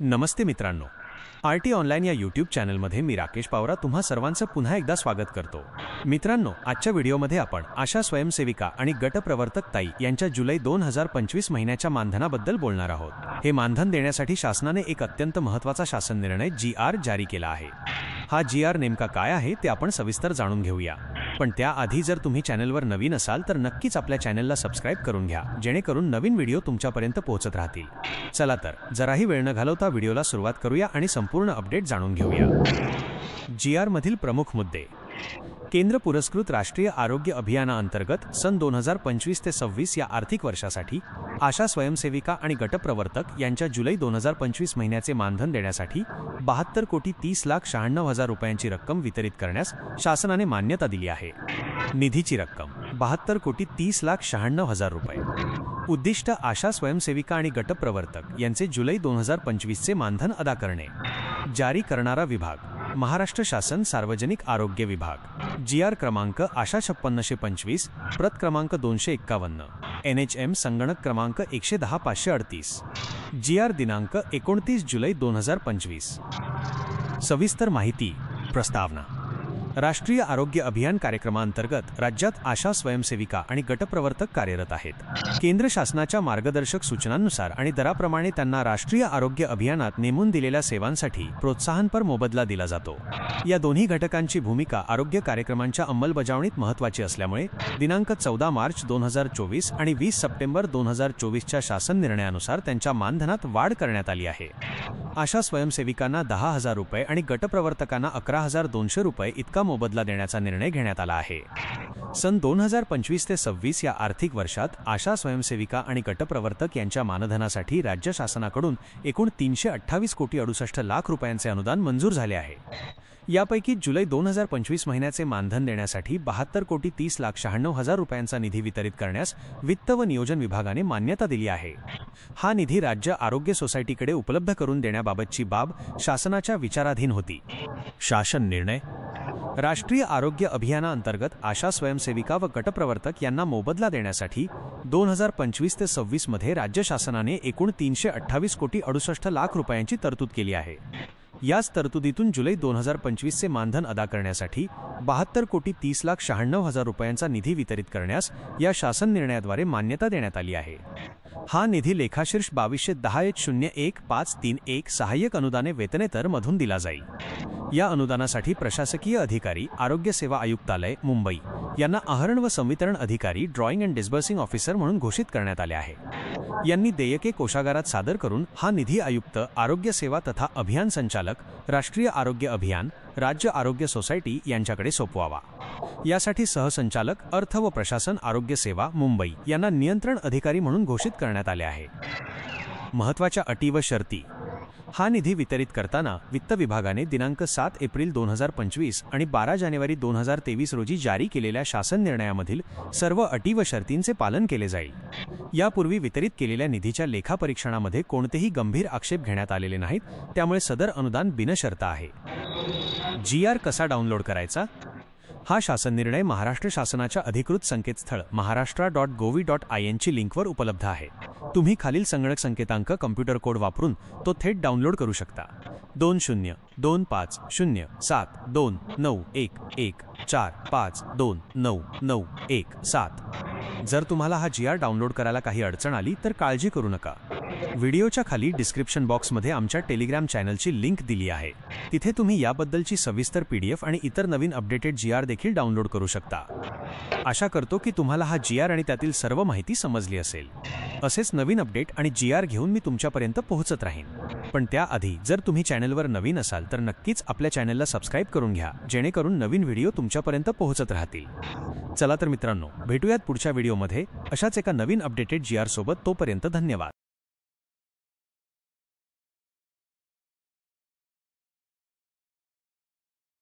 नमस्ते मित्रांनो, RT online या YouTube चॅनलमध्ये मी राकेश पावरा तुम्हा सर्वांचं पुन्हा एकदा स्वागत करतो। मित्रांनो, आजच्या व्हिडिओमध्ये आपण आशा स्वयंसेविका आणि गटप्रवर्तक ताई यांच्या जुलै 2025 महिन्याच्या मानधनाबद्दल बोलणार आहोत। हे मानधन देण्यासाठी शासनाने एक अत्यंत महत्त्वाचा शासन निर्णय GR जारी केला आहे। हा GR नेमका काय आहे ते आपण सविस्तर जाणून घेऊया। पण त्याआधी जर तुम्ही चॅनलवर नवीन असाल तर नक्कीच आपल्या चॅनलला सबस्क्राइब करून घ्या, जेणेकरून नवीन व्हिडिओ तुमच्यापर्यंत पोहोचत राहतील। चला तर जराही वेळ न घालवता व्हिडिओला सुरुवात करूया आणि संपूर्ण अपडेट जाणून घेऊया। GR मधील प्रमुख मुद्दे। केंद्र पुरस्कृत राष्ट्रीय आरोग्य अभियानाअंतर्गत सन 2025 ते 26 या आर्थिक वर्षासाठी आशा स्वयंसेविका आणि गटप्रवर्तक यांच्या जुलै 2025 महिन्याचे मानधन देण्यासाठी 72,30,96,000 रुपयांची रक्कम वितरित करण्यास शासनाने मान्यता दिली आहे। निधीची रक्कम 72,30,96,000 रुपये। उद्दिष्ट आशा स्वयंसेविका आणि गटप्रवर्तक यांचे जुलै 2025 चे मानधन अदा करणे। जारी करणारा विभाग महाराष्ट्र शासन सार्वजनिक आरोग्य विभाग। GR क्रमांक आशा 5625, प्रत क्रमांक 251, NHM संगणक क्रमांक 110-538। GR दिनांक 29 जुलै 2025। सविस्तर माहिती। प्रस्तावना। राष्ट्रीय आरोग्य अभियान कार्यक्रमांतर्गत राज्यात आशा स्वयंसेविका आणि गटप्रवर्तक कार्यरत आहेत। केंद्र शासनाच्या मार्गदर्शक सूचनांनुसार आणि दराप्रमाणे त्यांना राष्ट्रीय आरोग्य अभियानात नेमून दिलेल्या सेवांसाठी प्रोत्साहनपर मोबदला दिला जातो। या दोन्ही घटकांची भूमिका आरोग्य कार्यक्रमांच्या अंमलबजावणीत महत्त्वाची असल्यामुळे दिनांक 14 मार्च 2024 आणि 20 सप्टेंबर 2024 च्या शासन निर्णयानुसार त्यांच्या मानधनात वाढ करण्यात आली आहे। आशा स्वयंसेविकांना 10,000 रुपये आणि गटप्रवर्तकांना 11,200 रुपये इतका मोबदला देण्याचा निर्णय घेण्यात आला आहे। सन 2025 ते 26 या आर्थिक वर्षात आशा स्वयंसेविका आणि गटप्रवर्तक यांच्या मानधनासाठी राज्य शासनाकडून एकूण 328 कोटी 68 लाख रुपयांचे अनुदान मंजूर झाले आहे। यापैकी जुलै 2025 महिन्याचे मानधन देण्यासाठी 72,30,96,000 रुपयांचा निधी वितरित करण्यास वित्त व नियोजन विभागाने मान्यता दिली आहे। हा निधी राज्य आरोग्य सोसायटीकडे उपलब्ध करून देण्याबाबतची बाब शासनाच्या विचाराधीन होती। शासन निर्णय। राष्ट्रीय आरोग्य अभियानाअंतर्गत आशा स्वयंसेविका व गटप्रवर्तक यांना मोबदला देण्यासाठी 2025 ते 26 मध्ये राज्य शासनाने एकूण 328 कोटी 68 लाख रुपयांची तरतूद केली आहे। याच तरतुदीतून जुलै 2025 चे मानधन अदा करण्यासाठी 72,30,96,000 रुपयांचा निधी वितरित करण्यास या शासन निर्णयाद्वारे मान्यता देण्यात आली आहे। हा निधी लेखाशीर्ष 2210-01-531 सहाय्यक अनुदाने वेतनेतर मधून दिला जाईल। या अनुदानासाठी प्रशासकीय अधिकारी आरोग्य सेवा आयुक्तालय मुंबई यांना आहरण व संवितरण अधिकारी ड्रॉइंग अँड डिस्बर्सिंग ऑफिसर म्हणून घोषित करण्यात आले आहे। यांनी देयके कोषागारात सादर करून हा निधी आयुक्त आरोग्य सेवा तथा अभियान संचालक राष्ट्रीय आरोग्य अभियान राज्य आरोग्य सोसायटी यांच्याकडे सोपवावा। यासाठी सहसंचालक अर्थ व प्रशासन आरोग्य सेवा मुंबई यांना नियंत्रण अधिकारी म्हणून घोषित करण्यात आले आहे। महत्त्वाच्या अटी व शर्ती। हा निधी वितरित करताना वित्त विभागाने दिनांक 7 एप्रिल 2025 आणि 12 जानेवारी 2023 रोजी जारी केलेल्या शासन निर्णयामधील सर्व अटी व शर्तींचे पालन केले जाईल। यापूर्वी वितरित केलेल्या निधीच्या लेखापरीक्षणामध्ये कोणतेही गंभीर आक्षेप घेण्यात आलेले नाहीत, त्यामुळे सदर अनुदान बिनशर्त आहे। GR कसा डाउनलोड करायचा? हा शासन निर्णय महाराष्ट्र शासनाच्या अधिकृत संकेतस्थळ maharashtra.gov.in ची लिंकवर उपलब्ध आहे। तुम्ही खालील संगणक संकेतांक कॉम्प्युटर कोड वापरून तो थेट डाउनलोड करू शकता। 2025072914529917। जर तुम्हाला हा GR डाउनलोड करायला काही अडचण आली तर काळजी करू नका। व्हिडिओच्या खाली डिस्क्रिप्शन बॉक्समध्ये आमच्या टेलिग्राम चॅनलची लिंक दिली आहे। तिथे तुम्ही याबद्दलची सविस्तर PDF आणि इतर नवीन अपडेटेड GR देखील डाउनलोड करू शकता। आशा करतो की तुम्हाला हा GR आणि त्यातील सर्व माहिती समजली असेल। असेच नवीन अपडेट आणि GR घेऊन मी तुमच्यापर्यंत पोहोचत राहीन। पण त्याआधी जर तुम्ही चॅनलवर नवीन असाल तर नक्कीच आपल्या चॅनलला सबस्क्राइब करून घ्या, जेणेकरून नवीन व्हिडिओ तुमच्यापर्यंत पोहोचत राहतील। चला तर मित्रांनो, भेटूयात पुढच्या व्हिडिओमध्ये अशाच एका नवीन अपडेटेड GR सोबत। तोपर्यंत धन्यवाद।